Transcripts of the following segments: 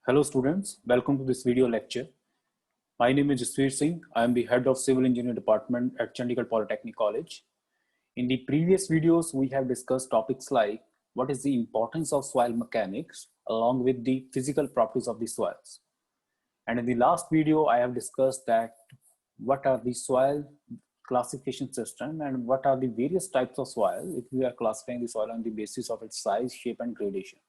Hello students, welcome to this video lecture. My name is Jasveer Singh. I am the head of Civil Engineering Department at Chandigarh Polytechnic College. In the previous videos, we have discussed topics like what is the importance of soil mechanics along with the physical properties of the soils. And in the last video, I have discussed that what are the soil classification system and what are the various types of soil if we are classifying the soil on the basis of its size, shape, and gradation.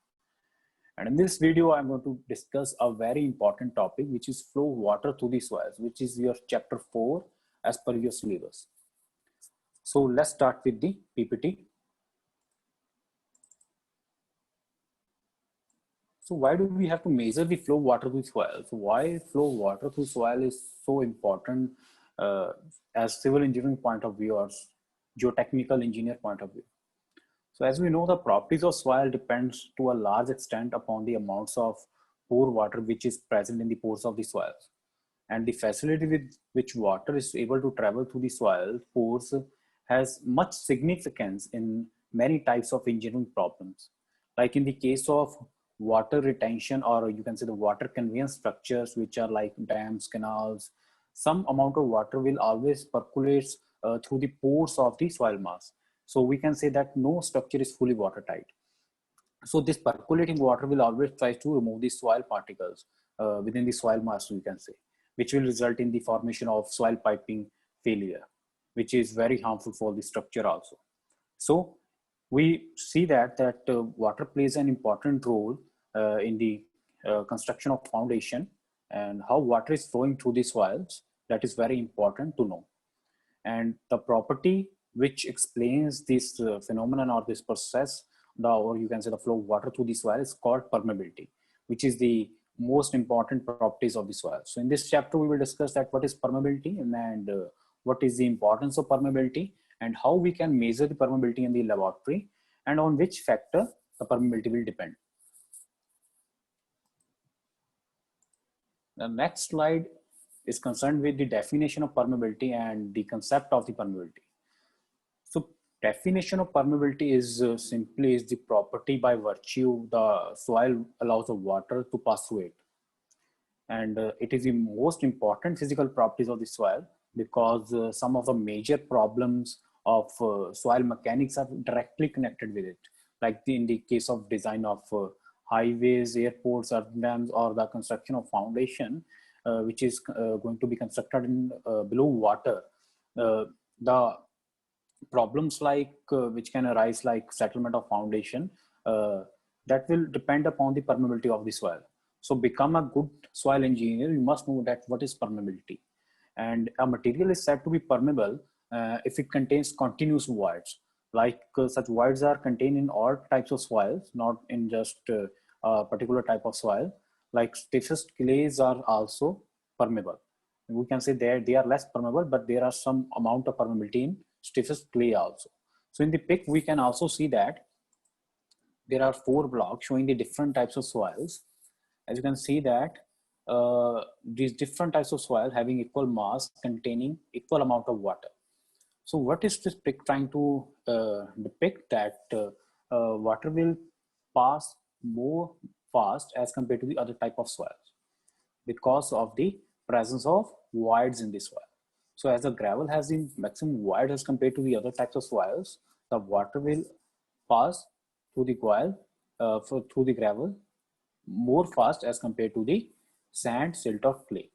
And in this video, I'm going to discuss a very important topic, which is flow of water through the soils, which is your chapter 4 as per your syllabus. So let's start with the PPT. So why do we have to measure the flow of water through soil? So why flow of water through soil is so important as civil engineering point of view or geotechnical engineer point of view? So as we know, the properties of soil depends to a large extent upon the amounts of pore water which is present in the pores of the soils. And the facility with which water is able to travel through the soil pores has much significance in many types of engineering problems. Like in the case of water retention, or you can say the water conveyance structures, which are like dams, canals, some amount of water will always percolate through the pores of the soil mass. So we can say that no structure is fully watertight. So this percolating water will always try to remove the soil particles within the soil mass, we can say, which will result in the formation of soil piping failure, which is very harmful for the structure also. So we see that water plays an important role in the construction of foundation, and how water is flowing through the soils, that is very important to know. And the property which explains this phenomenon or this process, or you can say the flow of water through the soil, is called permeability, which is the most important properties of the soil. So in this chapter, we will discuss that what is permeability and what is the importance of permeability and how we can measure the permeability in the laboratory and on which factor the permeability will depend. The next slide is concerned with the definition of permeability and the concept of the permeability. So definition of permeability is simply is the property by virtue the soil allows the water to pass through it. And it is the most important physical properties of the soil, because some of the major problems of soil mechanics are directly connected with it. Like in the case of design of highways, airports, earth dams, or the construction of foundation, which is going to be constructed in below water. The problems like which can arise, like settlement of foundation, that will depend upon the permeability of the soil. So become a good soil engineer, you must know that what is permeability. And a material is said to be permeable if it contains continuous voids. Like such voids are contained in all types of soils, not in just a particular type of soil. Like stiffest clays are also permeable. We can say they are less permeable, but there are some amount of permeability in stiffest clay also. So in the pic, we can also see that there are 4 blocks showing the different types of soils. As you can see that these different types of soil having equal mass containing equal amount of water. So what is this pic trying to depict? That water will pass more fast as compared to the other type of soils because of the presence of voids in the soil. So as the gravel has the maximum void as compared to the other types of soils, the water will pass through the coil, through the gravel more fast as compared to the sand, silt, or clay.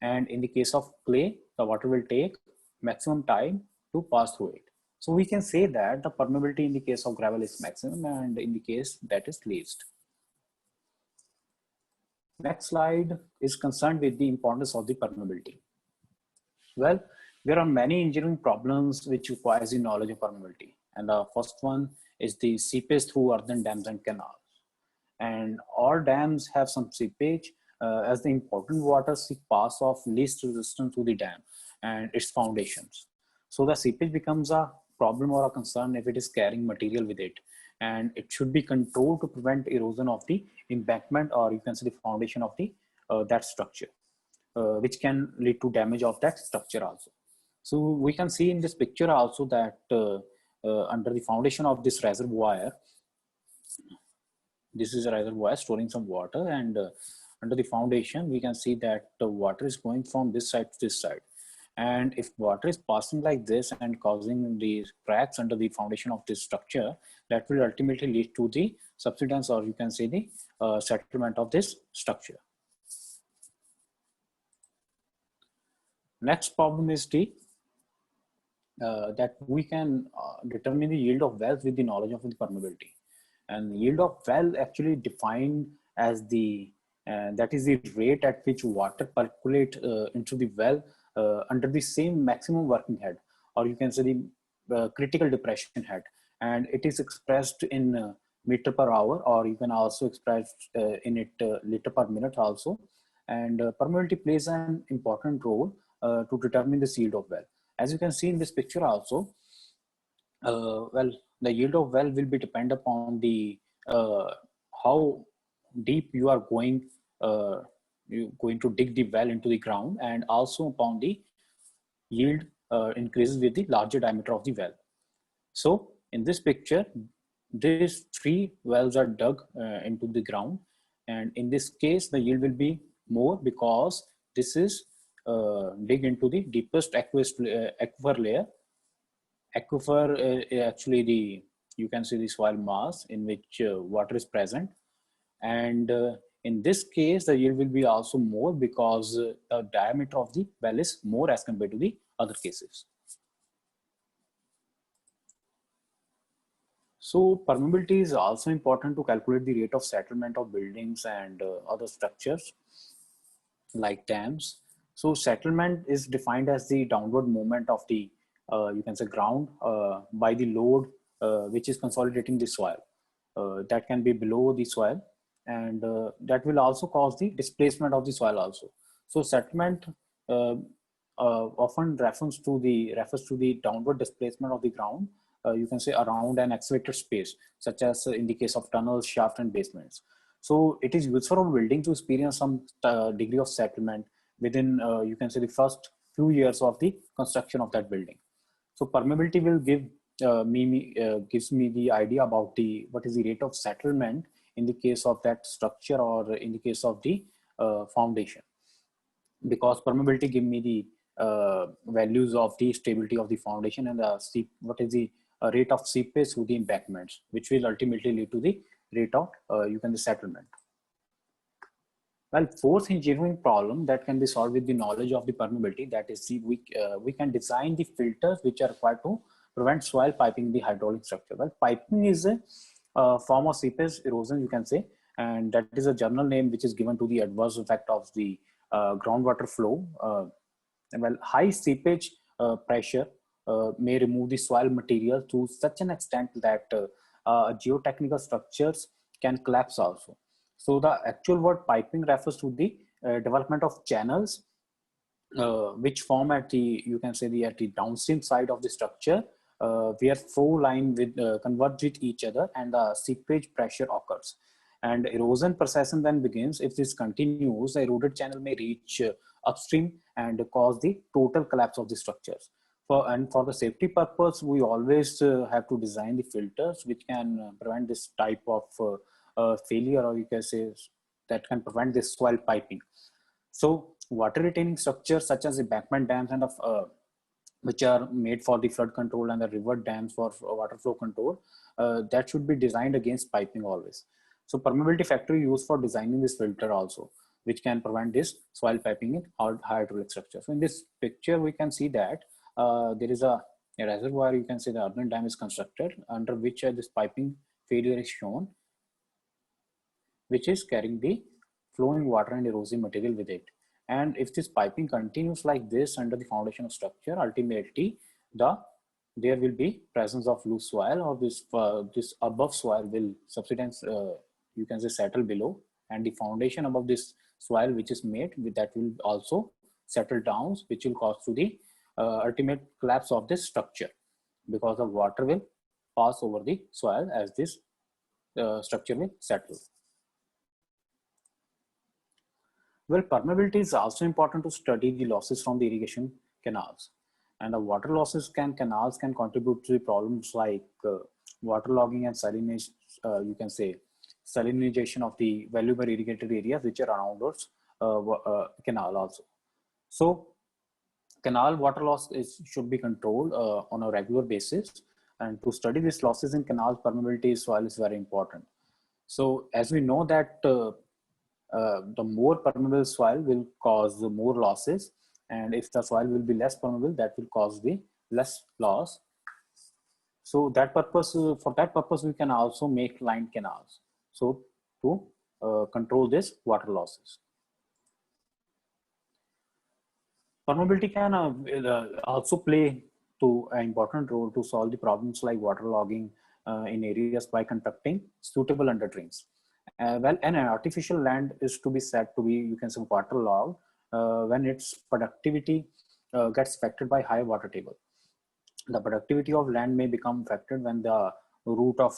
And in the case of clay, the water will take maximum time to pass through it. So we can say that the permeability in the case of gravel is maximum, and in the case that is least. Next slide is concerned with the importance of the permeability. Well, there are many engineering problems which requires the knowledge of permeability. And the first one is the seepage through earthen dams and canals. And all dams have some seepage as the important water pass of least resistance to the dam and its foundations. So the seepage becomes a problem or a concern if it is carrying material with it. And it should be controlled to prevent erosion of the embankment, or you can say the foundation of the that structure. Which can lead to damage of that structure also. So we can see in this picture also that under the foundation of this reservoir, this is a reservoir storing some water, and under the foundation, we can see that the water is going from this side to this side. And if water is passing like this and causing the cracks under the foundation of this structure, that will ultimately lead to the subsidence, or you can say the settlement of this structure. Next problem is the that we can determine the yield of wells with the knowledge of the permeability. And yield of well actually defined as the that is the rate at which water percolate into the well under the same maximum working head, or you can say the critical depression head, and it is expressed in meter per hour, or you can also express in it liter per minute also. And permeability plays an important role to determine the yield of well. As you can see in this picture also, well, the yield of well will be depend upon the how deep you are going to dig the well into the ground, and also upon the yield increases with the larger diameter of the well. So in this picture, these three wells are dug into the ground, and in this case the yield will be more because this is dig into the deepest aquifer layer. Aquifer actually the, you can see the soil mass in which water is present, and in this case the yield will be also more because the diameter of the well is more as compared to the other cases. So permeability is also important to calculate the rate of settlement of buildings and other structures like dams. So settlement is defined as the downward movement of the you can say ground by the load which is consolidating the soil. That can be below the soil, and that will also cause the displacement of the soil also. So settlement often refers to the downward displacement of the ground, you can say around an excavated space, such as in the case of tunnels, shafts, and basements. So it is useful for building to experience some degree of settlement within, you can say, the first few years of the construction of that building. So permeability will give gives me the idea about the what is the rate of settlement in the case of that structure, or in the case of the foundation, because permeability give me the values of the stability of the foundation and what is the rate of seepage through the embankments, which will ultimately lead to the rate of you can the settlement. Well, fourth engineering problem that can be solved with the knowledge of the permeability, that is we can design the filters which are required to prevent soil piping the hydraulic structure. Well, piping is a form of seepage erosion, you can say, and that is a general name which is given to the adverse effect of the groundwater flow. Well, high seepage pressure may remove the soil material to such an extent that geotechnical structures can collapse also. So the actual word piping refers to the development of channels which form at the, you can say at the downstream side of the structure, where flow line converge with each other, and the seepage pressure occurs. And erosion process then begins. If this continues, the eroded channel may reach upstream and cause the total collapse of the structures. For the safety purpose, we always have to design the filters which can prevent this type of failure, or you can say that can prevent this soil piping. So water retaining structures such as embankment dams and which are made for the flood control, and the river dams for water flow control, that should be designed against piping always. So permeability factor used for designing this filter also, which can prevent this soil piping in hydraulic structure. So in this picture, we can see that there is a reservoir, you can say the earthen dam is constructed, under which this piping failure is shown, which is carrying the flowing water and erosive material with it. And if this piping continues like this under the foundation of structure, ultimately there will be presence of loose soil, or this above soil will subsidence, you can say settle below, and the foundation above this soil which is made with that will also settle down, which will cause to the ultimate collapse of this structure, because the water will pass over the soil as this structure will settle. Well, permeability is also important to study the losses from the irrigation canals. And the water losses canals can contribute to the problems like waterlogging and salination, you can say, salinization of the valuable irrigated areas which are around those canal also. So canal water loss should be controlled on a regular basis, and to study these losses in canal permeability soil is very important. So as we know that the more permeable soil will cause more losses, and if the soil will be less permeable, that will cause the less loss. So that purpose, for that purpose, we can also make lined canals. So to control this water losses. Permeability can also play an important role to solve the problems like waterlogging in areas by constructing suitable under drains. Well, an artificial land is to be said to be, you can say, waterlogged when its productivity gets affected by high water table. The productivity of land may become affected when the root of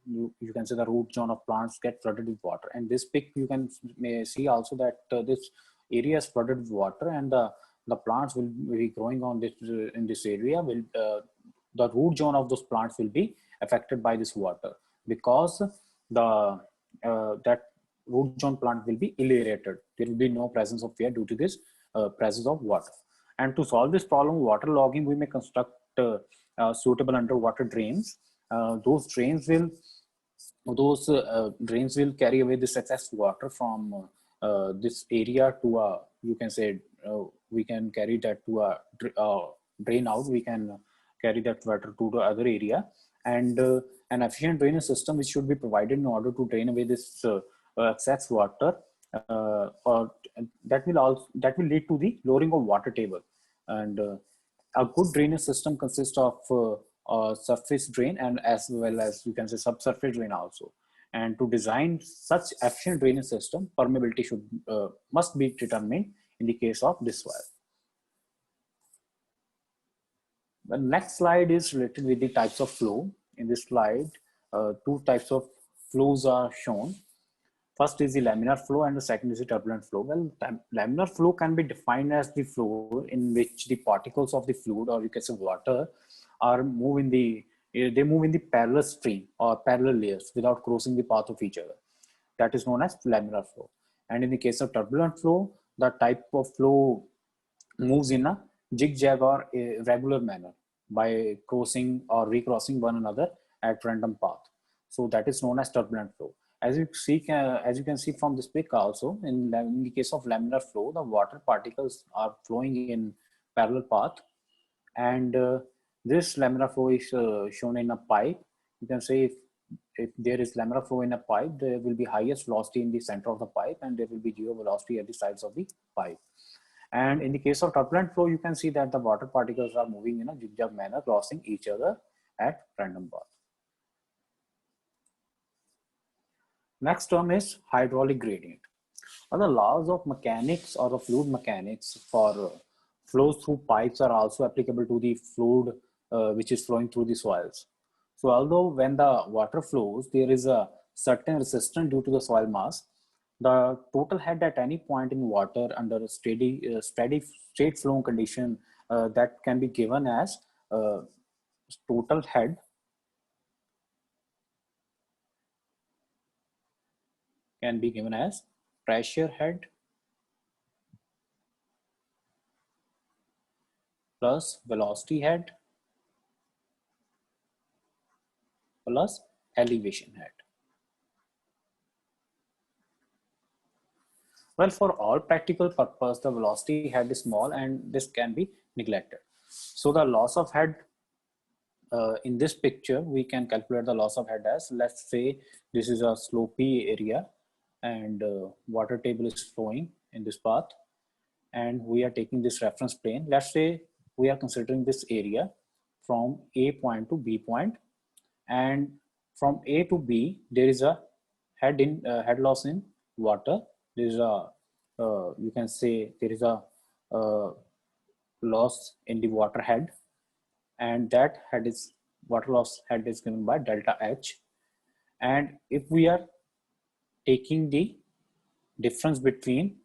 you can say the root zone of plants get flooded with water. And this pic you may see also that this area is flooded with water, and the plants will be growing on this in this area. Will the root zone of those plants will be affected by this water, because the that root zone plant will be aerated. There will be no presence of air due to this presence of water. And to solve this problem, water logging, we may construct suitable underwater drains. Those drains will carry away this excess water from this area to a, you can say, we can carry that to a drain out. We can carry that water to the other area, and an efficient drainage system which should be provided in order to drain away this excess water, or that will lead to the lowering of water table. And a good drainage system consists of surface drain and as well as, you can say, subsurface drain also. And to design such efficient drainage system, permeability must be determined in the case of this soil. The next slide is related with the types of flow. In this slide, two types of flows are shown. First is the laminar flow and the second is the turbulent flow. Well, laminar flow can be defined as the flow in which the particles of the fluid, or you can say water, they move in the parallel stream or parallel layers without crossing the path of each other. That is known as laminar flow. And in the case of turbulent flow, the type of flow moves in a zigzag or irregular manner by crossing or recrossing one another at random path. So that is known as turbulent flow. As you can see from this pic also, in the case of laminar flow, the water particles are flowing in parallel path, and this laminar flow is shown in a pipe. You can say if there is laminar flow in a pipe, there will be highest velocity in the center of the pipe, and there will be zero velocity at the sides of the pipe. And in the case of turbulent flow, you can see that the water particles are moving in a zigzag manner, crossing each other at random path. Next term is hydraulic gradient. The laws of mechanics or the fluid mechanics for flows through pipes are also applicable to the fluid which is flowing through the soils. So although when the water flows, there is a certain resistance due to the soil mass, the total head at any point in water under a steady straight flow condition, that can be given as total head can be given as pressure head plus velocity head plus elevation head. Well, for all practical purpose, the velocity head is small and this can be neglected. So the loss of head in this picture, we can calculate the loss of head as, let's say this is a slopy area and water table is flowing in this path, and we are taking this reference plane. Let's say we are considering this area from A point to B point, and from A to B there is a head loss in water. There is a you can say there is a loss in the water head, and that water loss head is given by delta H. And if we are taking the difference between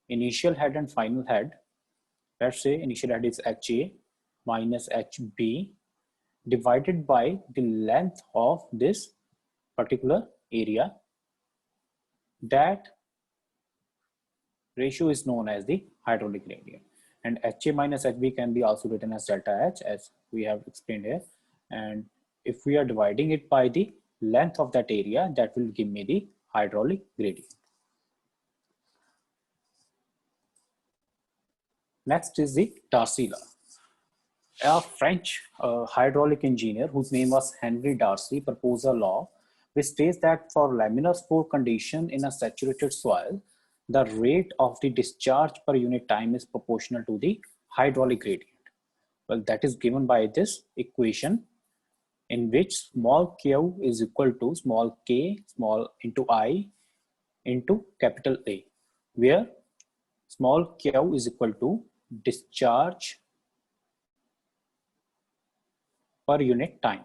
initial head and final head, let's say initial head is HA minus HB divided by the length of this particular area, That ratio is known as the hydraulic gradient. And HA minus HB can be also written as delta H, as we have explained here. And if we are dividing it by the length of that area, that will give me the hydraulic gradient. Next is the Darcy law. A French hydraulic engineer whose name was Henry Darcy proposed a law which states that for laminar flow condition in a saturated soil, the rate of the discharge per unit time is proportional to the hydraulic gradient. Well, that is given by this equation in which small q is equal to small k small into I into capital A, where small q is equal to discharge per unit time.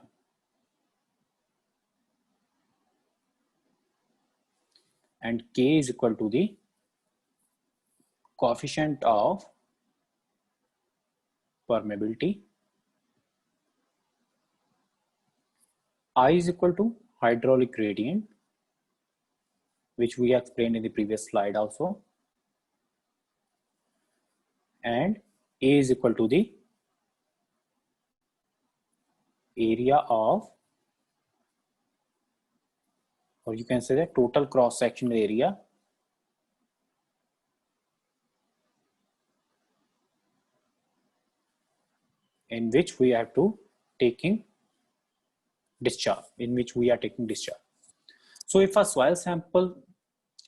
And K is equal to the coefficient of permeability. I is equal to hydraulic gradient, which we explained in the previous slide also. And A is equal to the area of, or you can say the total cross-sectional area in which we have to taking discharge, So if a soil sample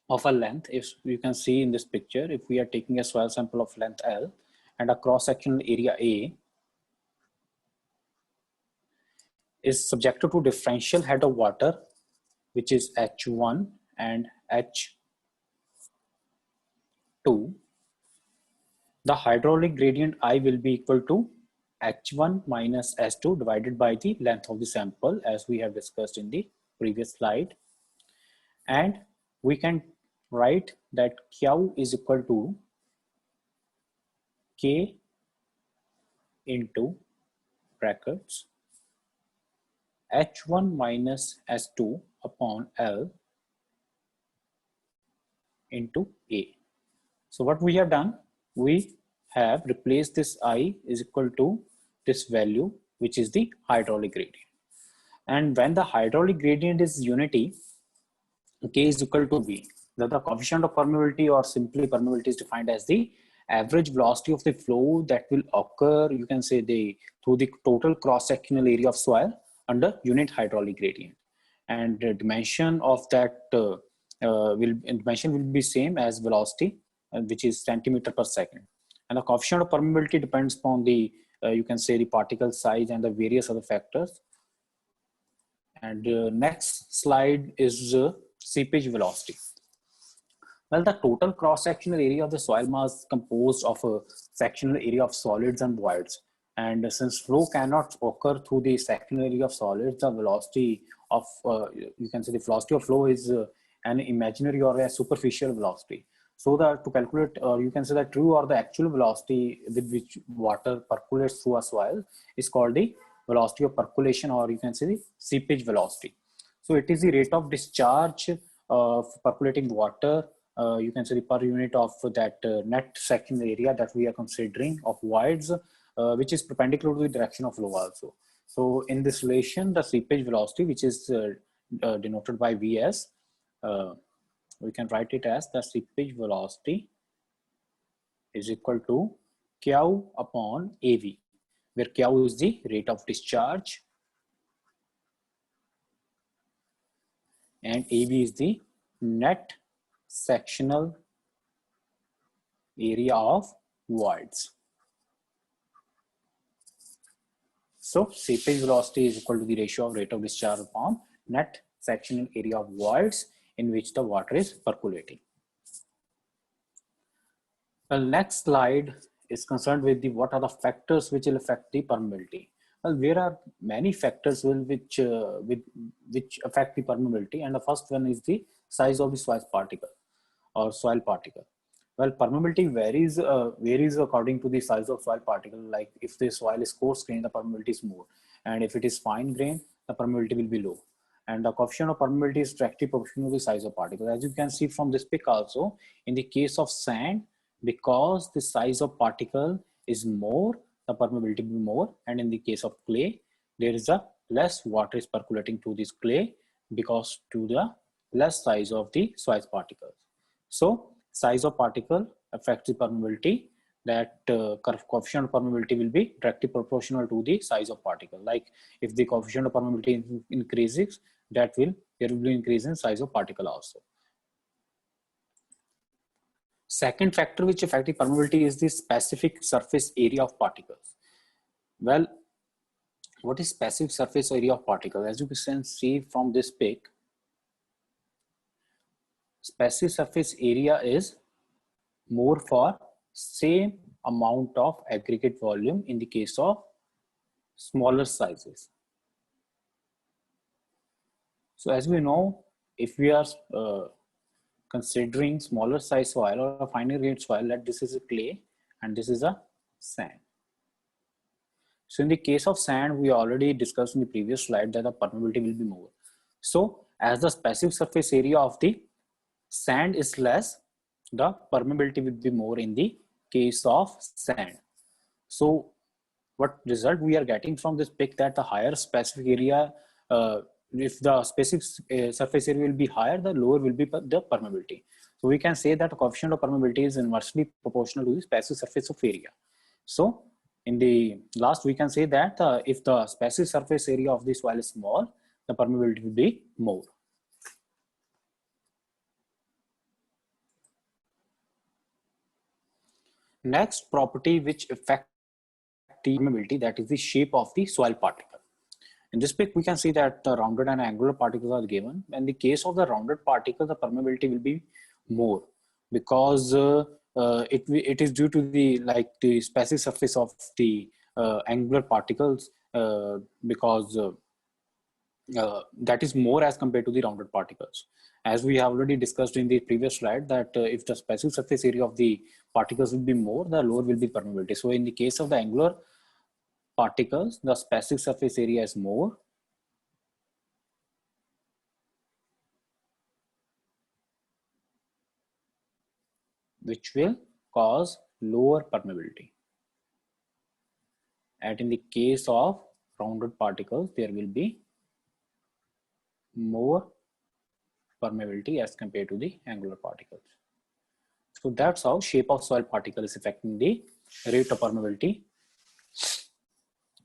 of a length, if you can see in this picture, if we are taking a soil sample of length L and a cross-sectional area A is subjected to differential head of water, which is H1 and H2, the hydraulic gradient I will be equal to H1 minus S2 divided by the length of the sample, as we have discussed in the previous slide. And we can write that Q is equal to K into brackets H1 minus S2 upon L into A. So what we have done, we have replaced this I is equal to this value, which is the hydraulic gradient. And when the hydraulic gradient is unity, K is equal to V. The coefficient of permeability, or simply permeability, is defined as the average velocity of the flow that will occur, you can say, through the total cross-sectional area of soil under unit hydraulic gradient. And the dimension of that dimension will be same as velocity, which is centimeter per second. And the coefficient of permeability depends upon the you can say the particle size and the various other factors. And next slide is seepage velocity. Well, the total cross-sectional area of the soil mass is composed of a sectional area of solids and voids. And since flow cannot occur through the sectional area of solids, the velocity of, you can say the velocity of flow is an imaginary or a superficial velocity. So that to calculate, or you can say the true or the actual velocity with which water percolates through a soil is called the velocity of percolation, or you can say the seepage velocity. So it is the rate of discharge of percolating water, you can say the per unit of that net sectional area that we are considering of voids, which is perpendicular to the direction of flow also. So in this relation, the seepage velocity, which is denoted by Vs, we can write it as the seepage velocity is equal to Q upon AV, where Q is the rate of discharge and AV is the net sectional area of voids. So seepage velocity is equal to the ratio of rate of discharge upon net sectional area of voids in which the water is percolating. The next slide is concerned with the what are the factors which will affect the permeability. Well, there are many factors which affect the permeability, and the first one is the size of the soil particle or soil particle. Well, permeability varies according to the size of soil particle. Like if the soil is coarse grained, the permeability is more, and if it is fine grained, the permeability will be low. and the coefficient of permeability is directly proportional to the size of particles. As you can see from this pic also, in the case of sand, because the size of particle is more, the permeability will be more, and in the case of clay, there is a less water is percolating to this clay because to the less size of the soil particles. So size of particle affects the permeability. That coefficient of permeability will be directly proportional to the size of particle. Like if the coefficient of permeability increases, there will be increase in size of particle also. Second factor which affects the permeability is the specific surface area of particles. Well, what is specific surface area of particles? As you can see from this pic, specific surface area is more for same amount of aggregate volume in the case of smaller sizes. So as we know, if we are considering smaller size soil or a finer grained soil, that this is a clay and this is a sand. So in the case of sand, we already discussed in the previous slide that the permeability will be more. So as the specific surface area of the sand is less, the permeability will be more in the case of sand. So what result we are getting from this pic, that the higher specific area, if the specific surface area will be higher, the lower will be the permeability. So we can say that the coefficient of permeability is inversely proportional to the specific surface of area. So in the last, we can say that if the specific surface area of the soil is small, the permeability will be more. Next property which affects the permeability, that is the shape of the soil particle. In this pic, we can see that the rounded and angular particles are given. In the case of the rounded particle, the permeability will be more because it is due to the specific surface of the angular particles because that is more as compared to the rounded particles. As we have already discussed in the previous slide, that if the specific surface area of the particles will be more, the lower will be permeability. So in the case of the angular particles, the specific surface area is more, which will cause lower permeability. And in the case of rounded particles, there will be more permeability as compared to the angular particles. So that's how shape of soil particle is affecting the rate of permeability.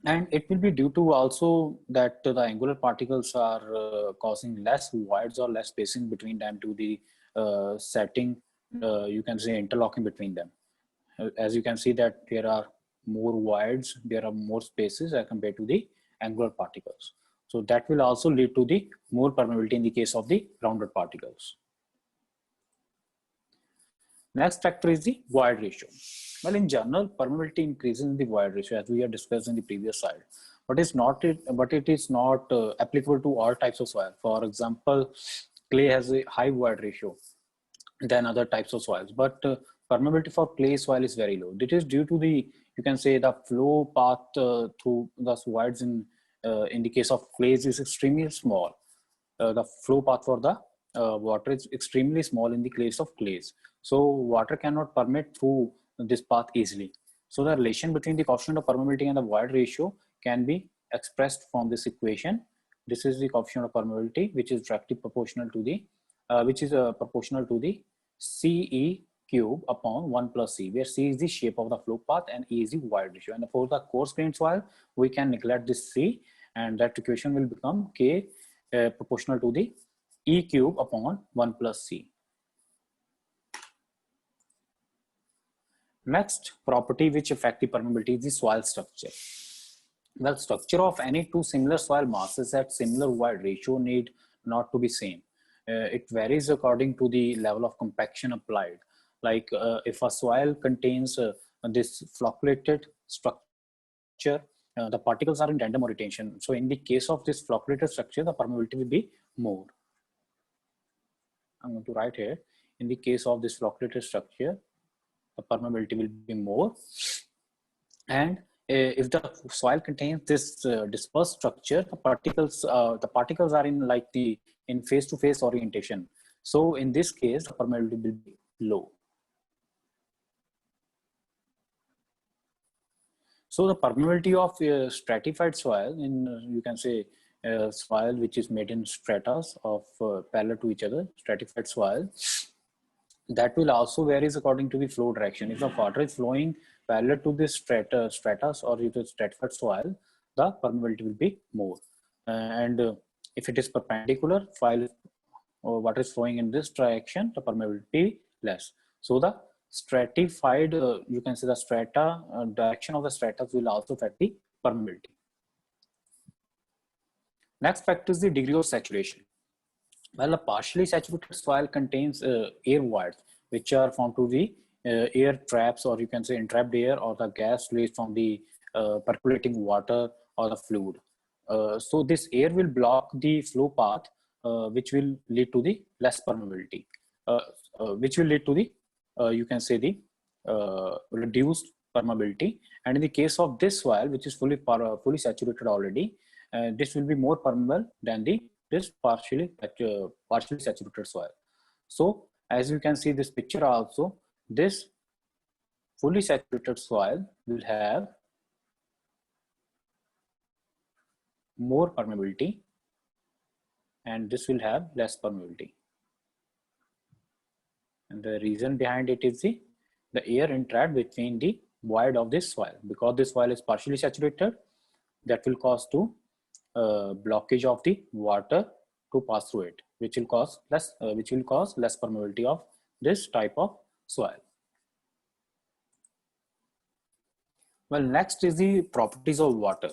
And it will be due to also that the angular particles are causing less voids or less spacing between them to the setting, you can say interlocking between them. As you can see that there are more voids, there are more spaces as compared to the angular particles. So that will also lead to the more permeability in the case of the rounded particles. Next factor is the void ratio. Well, in general, permeability increases in the void ratio as we have discussed in the previous slide, but it is not applicable to all types of soil. For example, clay has a high void ratio than other types of soils, but permeability for clay soil is very low. It is due to the, you can say, the flow path through the voids in the case of clays is extremely small. The flow path for the water is extremely small in the case of clays. So water cannot permeate through this path easily. So the relation between the coefficient of permeability and the void ratio can be expressed from this equation. This is the coefficient of permeability, which is directly proportional to the proportional to the CE cube upon 1 plus C, where C is the shape of the flow path and E is the void ratio. And for the coarse grained soil, we can neglect this C, and that equation will become K proportional to the E cube upon 1 plus C. Next property which affects the permeability is the soil structure. Well, structure of any two similar soil masses at similar void ratio need not to be same. It varies according to the level of compaction applied. Like if a soil contains this flocculated structure, the particles are in tandem orientation. So in the case of this flocculated structure, the permeability will be more. I'm going to write here, in the case of this flocculated structure, the permeability will be more. And if the soil contains this dispersed structure, the particles are in like the in face-to-face orientation. So in this case, the permeability will be low. So the permeability of stratified soil in you can say soil which is made in stratas of parallel to each other, stratified soil, that will also varies according to the flow direction. If the water is flowing parallel to this stratus or it is stratified soil, the permeability will be more. And if it is perpendicular, while water is flowing in this direction, the permeability less. So the stratified, you can say the strata, direction of the stratas will also affect the permeability. Next factor is the degree of saturation. Well, a partially saturated soil contains air voids, which are found to be air traps, or you can say entrapped air, or the gas released from the percolating water or the fluid. So this air will block the flow path, which will lead to the less permeability, which will lead to the you can say the reduced permeability. And in the case of this soil, which is fully saturated already, this will be more permeable than this partially saturated soil. So as you can see this picture also, this fully saturated soil will have more permeability and this will have less permeability. And the reason behind it is the air entrapped between the void of this soil. Because this soil is partially saturated, that will cause to blockage of the water to pass through it, which will cause less permeability of this type of soil. Well, next is the properties of water.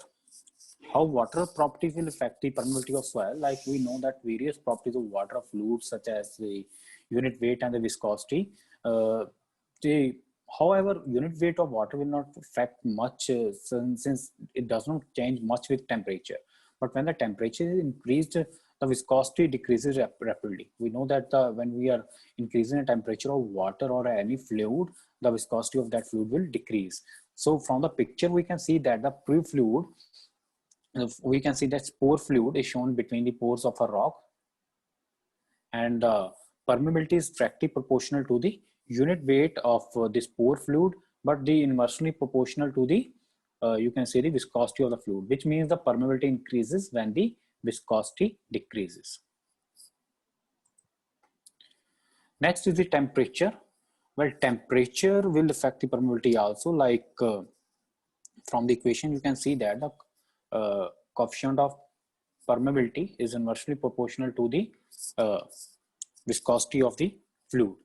How water properties will affect the permeability of soil. Like we know that various properties of water are fluid, such as the unit weight and the viscosity. However, unit weight of water will not affect much since it does not change much with temperature. But when the temperature is increased, the viscosity decreases rapidly. We know that when we are increasing the temperature of water or any fluid, the viscosity of that fluid will decrease. So from the picture, we can see that the pre-fluid, we can see that pore fluid is shown between the pores of a rock, and permeability is directly proportional to the unit weight of this pore fluid, but the inversely proportional to the you can say the viscosity of the fluid, which means the permeability increases when the viscosity decreases. Next is the temperature. Well, temperature will affect the permeability also. Like from the equation, you can see that the coefficient of permeability is inversely proportional to the viscosity of the fluid.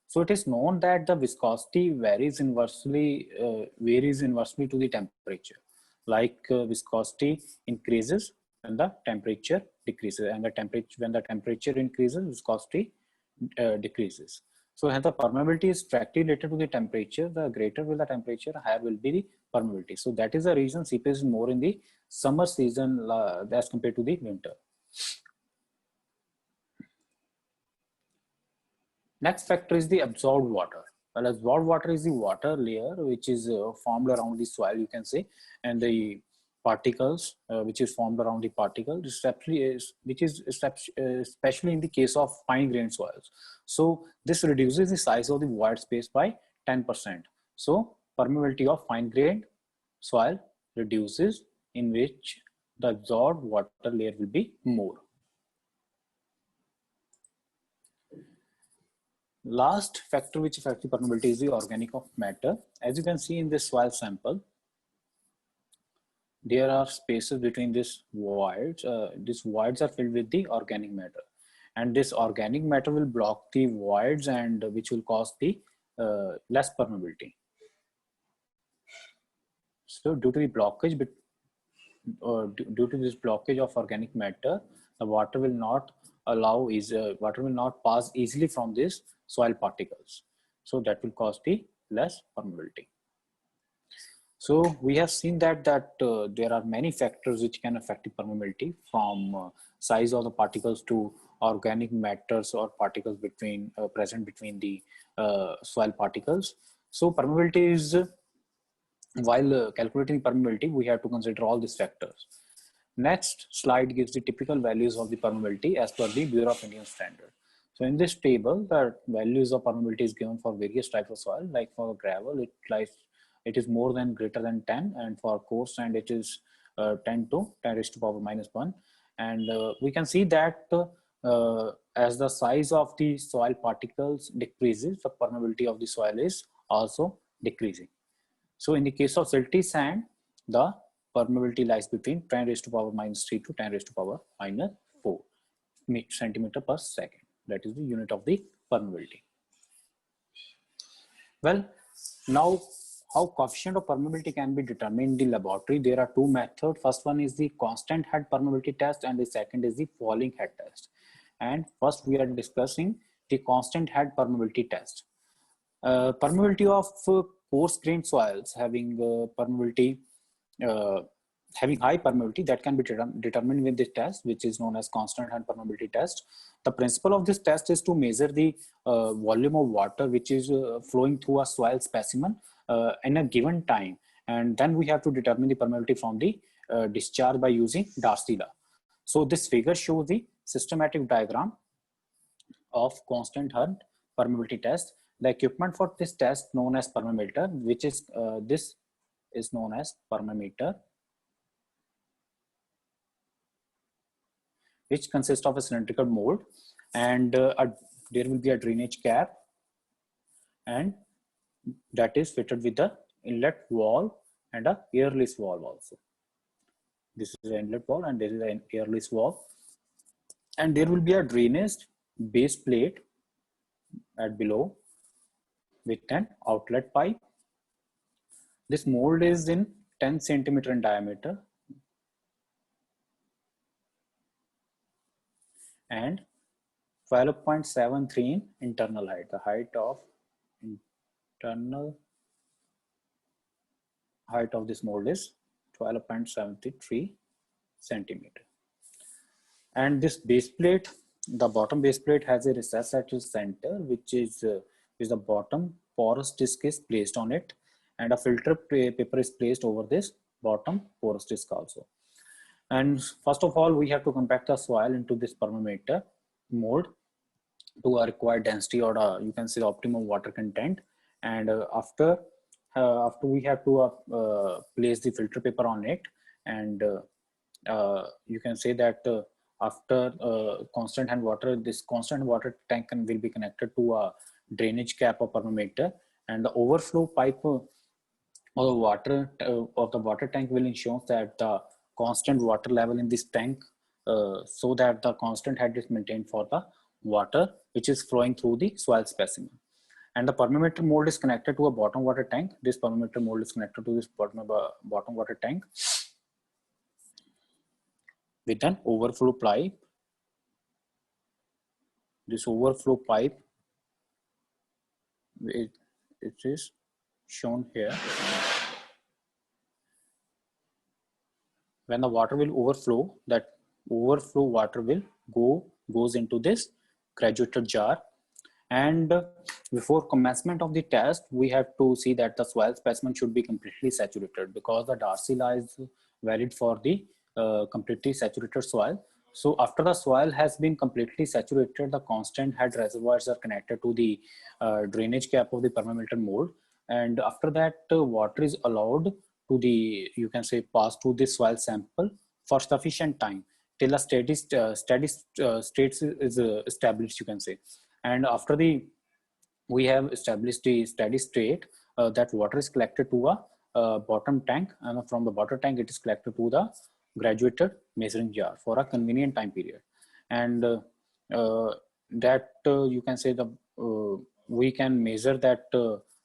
So it is known that the viscosity varies inversely to the temperature. Like viscosity increases when the temperature decreases, and when the temperature increases, viscosity decreases. So as the permeability is directly related to the temperature, the greater will the temperature, higher will be the permeability. So that is the reason seepage is more in the summer season as compared to the winter. Next factor is the absorbed water. Well, absorbed water is the water layer which is formed around the soil, you can say, and the particles which is formed around the particle, which is especially in the case of fine grained soils. So this reduces the size of the void space by 10%. So permeability of fine grained soil reduces, in which the absorbed water layer will be more. Last factor which affects the permeability is the organic of matter. As you can see in this soil sample, there are spaces between these voids. These voids are filled with the organic matter, and this organic matter will block the voids, and which will cause the less permeability. So due to the blockage, due to this blockage of organic matter, the water will not pass easily from these soil particles. So that will cause the less permeability. So we have seen that there are many factors which can affect the permeability, from size of the particles to organic matters or particles present between the soil particles. So permeability is while calculating permeability, we have to consider all these factors. Next slide gives the typical values of the permeability as per the Bureau of Indian Standard. So in this table, the values of permeability is given for various types of soil. Like for gravel, it is more than greater than 10, and for coarse sand, it is 10 to 10 raised to power minus 1. And we can see that as the size of the soil particles decreases, the permeability of the soil is also decreasing. So in the case of silty sand, the permeability lies between 10 raised to power minus 3 to 10 raised to power minus 4 centimeter per second. That is the unit of the permeability. Well, now how coefficient of permeability can be determined in the laboratory? There are two methods. First one is the constant head permeability test, and the second is the falling head test. And first we are discussing the constant head permeability test. Permeability of coarse grained soils having permeability having high permeability that can be determined with this test, which is known as constant head permeability test. The principle of this test is to measure the volume of water which is flowing through a soil specimen in a given time, and then we have to determine the permeability from the discharge by using Darcy law. So this figure shows the systematic diagram of constant head permeability test. The equipment for this test known as permeameter, which is this is known as permeameter, which consists of a cylindrical mold, and there will be a drainage cap, and that is fitted with the inlet valve and a airless valve also. This is an inlet valve and there is an airless valve, and there will be a drainage base plate at below with an outlet pipe. This mold is in 10 centimeter in diameter and 12.73 in internal height. The height of internal height of this mold is 12.73 centimeter. And this base plate, the bottom base plate has a recess at its center, which is the bottom porous disc is placed on it, and a filter paper is placed over this bottom porous disc also. And first of all, we have to compact the soil into this permeameter mold to a required density, or you can say the optimum water content. And after we have to place the filter paper on it, and you can say that after constant hand water, this constant water tank will be connected to a drainage cap of permeameter, and the overflow pipe or the water of the water tank will ensure that the constant water level in this tank, so that the constant head is maintained for the water which is flowing through the soil specimen. And the permeameter mold is connected to a bottom water tank. This permeameter mold is connected to this bottom water tank with an overflow pipe. This overflow pipe, it is shown here. When the water will overflow, that overflow water will goes into this graduated jar. And before commencement of the test, we have to see that the soil specimen should be completely saturated, because the Darcy law is valid for the completely saturated soil. So after the soil has been completely saturated, the constant head reservoirs are connected to the drainage cap of the permeameter mold, and after that water is allowed to the, you can say, pass through the soil sample for sufficient time till a steady state is established, you can say. And after we have established the steady state, that water is collected to a bottom tank, and from the bottom tank it is collected to the graduated measuring jar for a convenient time period. And that you can say we can measure that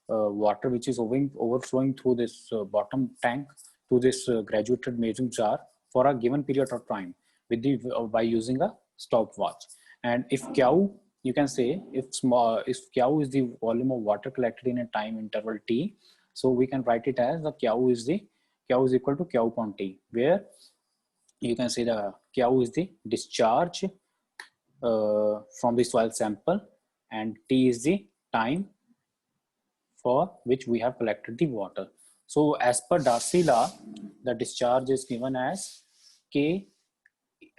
water which is overflowing through this bottom tank to this graduated measuring jar for a given period of time with the by using a stopwatch. And if Q, you can say, if Q is the volume of water collected in a time interval t, so we can write it as the Q is equal to Q upon t, where you can say the Q is the discharge from the soil sample, and t is the time for which we have collected the water. So as per Darcy law, the discharge is given as K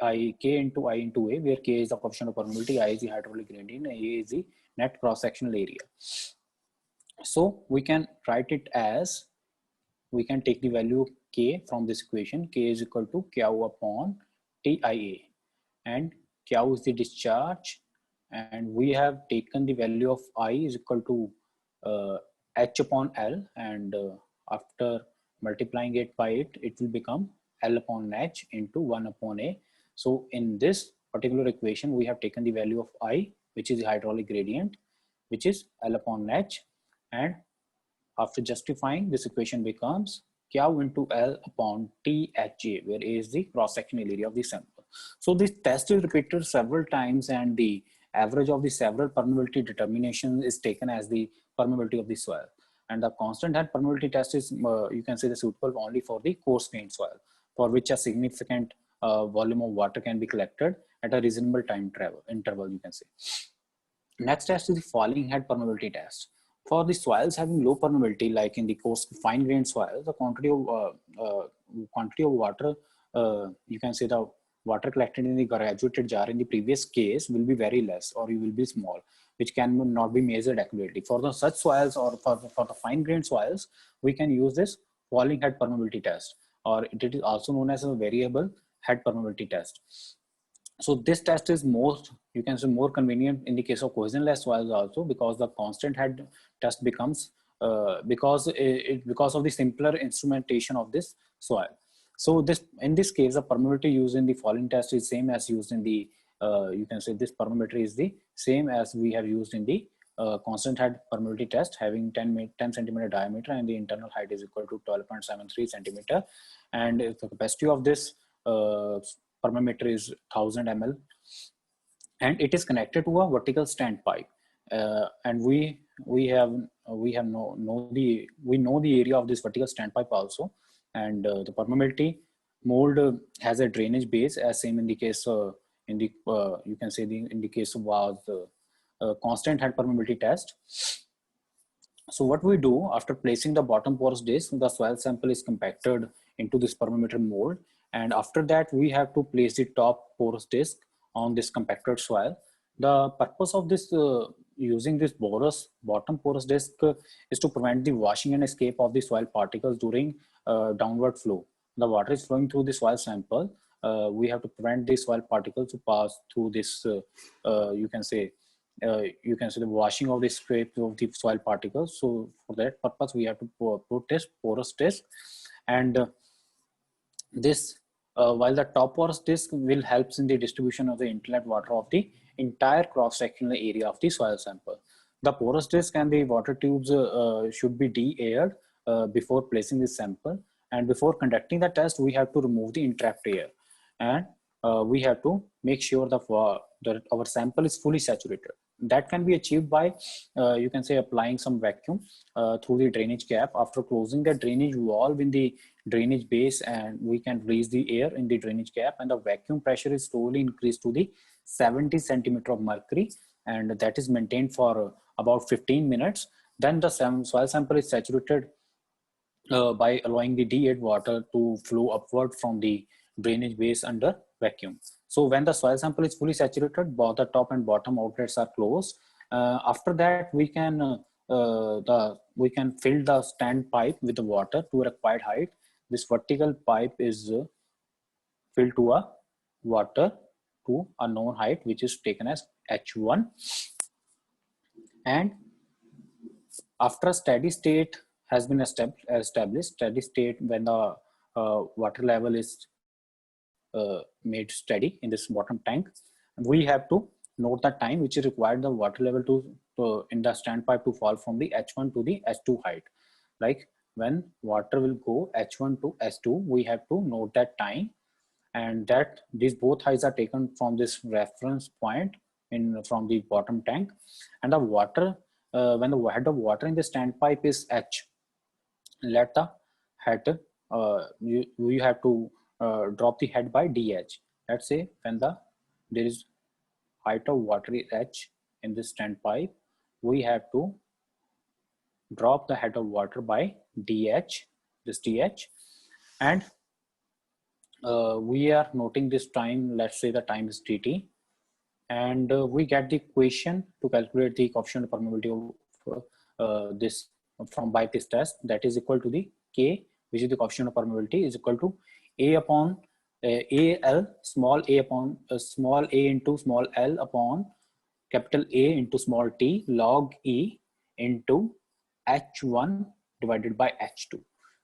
into I into A, where K is the coefficient of permeability, I is the hydraulic gradient, and A is the net cross-sectional area. So we can write it as, we can take the value of K from this equation. K is equal to Q upon TIA, and Q is the discharge, and we have taken the value of I is equal to H upon L, and after multiplying it by it will become L upon H into 1 upon A. So in this particular equation, we have taken the value of I, which is the hydraulic gradient, which is L upon H, and after justifying, this equation becomes Q into L upon THA, where A is the cross-sectional area of the sample. So this test is repeated several times, and the average of the several permeability determination is taken as the permeability of the soil. And the constant head permeability test is, you can say, the suitable only for the coarse-grained soil, for which a significant volume of water can be collected at a reasonable time interval, you can say. Next test is the falling head permeability test. For the soils having low permeability, like in the coarse fine-grained soil, the quantity of water, you can say the water collected in the graduated jar in the previous case will be very less, or it will be small, which can not be measured accurately. For the such soils, or for the fine-grained soils, we can use this falling head permeability test, or it is also known as a variable head permeability test. So this test is most, you can say, more convenient in the case of cohesionless soils also, because the constant head test becomes because of the simpler instrumentation of this soil. So this, in this case, the permeability used in the falling test is same as used in the you can say this permeability is the same as we have used in the constant head permeability test, having 10 centimeter diameter, and the internal height is equal to 12.73 centimeter, and the capacity of this permeameter is 1000 ml, and it is connected to a vertical standpipe, and we know the area of this vertical standpipe also, and the permeability mold has a drainage base, as same in the case in the you can say in the case of was constant head permeability test. So what we do, after placing the bottom porous disc, the soil sample is compacted into this permeameter mold, and after that we have to place the top porous disc on this compacted soil. The purpose of this using this bottom porous disc is to prevent the washing and escape of the soil particles during downward flow. The water is flowing through the soil sample. We have to prevent the soil particles to pass through this you can say the washing of the scrape of the soil particles. So for that purpose, we have to put this porous disc, and this while the top porous disc will helps in the distribution of the inlet water of the entire cross-sectional area of the soil sample. The porous disc and the water tubes should be de-aired before placing the sample, and before conducting the test, we have to remove the entrapped air, and we have to make sure that our sample is fully saturated. That can be achieved by you can say applying some vacuum through the drainage gap. After closing the drainage valve in the drainage base, and we can release the air in the drainage gap, and the vacuum pressure is slowly increased to the 70 centimeter of mercury, and that is maintained for about 15 minutes. Then the soil sample is saturated by allowing the de-aired water to flow upward from the drainage base under vacuum. So when the soil sample is fully saturated, both the top and bottom outlets are closed. After that, we can fill the stand pipe with the water to a required height. This vertical pipe is filled to a water to a known height, which is taken as H1. And after a steady state has been established, steady state when the water level is made steady in this bottom tank, we have to note the time which is required the water level to in the standpipe to fall from the H1 to the H2 height. Like when water will go H1 to H2, we have to note that time, and that these both heights are taken from this reference point from the bottom tank, and the water when the head of water in the standpipe is H, let the head you have to drop the head by dh. Let's say when there is height of water is H in this standpipe, we have to drop the head of water by dh, this TH, and we are noting this time. Let's say the time is dt, and we get the equation to calculate the coefficient of permeability of this from by this test, that is equal to the K, which is the coefficient of permeability, is equal to A upon AL, small a upon small a into small l upon capital A into small t log E into H1 divided by H2,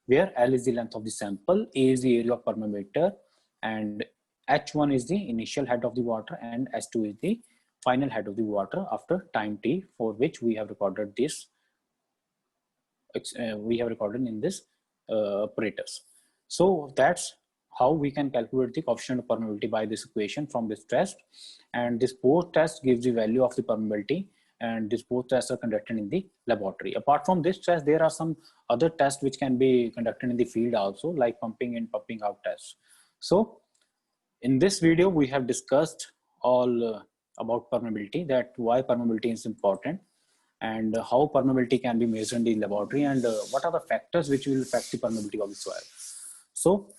where L is the length of the sample, A is the area of permeameter, and H1 is the initial head of the water, and H2 is the final head of the water after time t, for which we have recorded this. We have recorded in this operators. So that's how we can calculate the coefficient of permeability by this equation from this test. And this both test gives the value of the permeability, and these both tests are conducted in the laboratory. Apart from this test, there are some other tests which can be conducted in the field also, like pumping in, pumping out tests. So in this video, we have discussed all about permeability, that why permeability is important, and how permeability can be measured in the laboratory, and what are the factors which will affect the permeability of the soil. So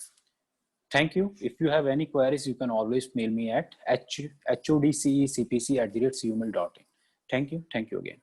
thank you. If you have any queries, you can always mail me at hodcecpc@cumil.in. Thank you again.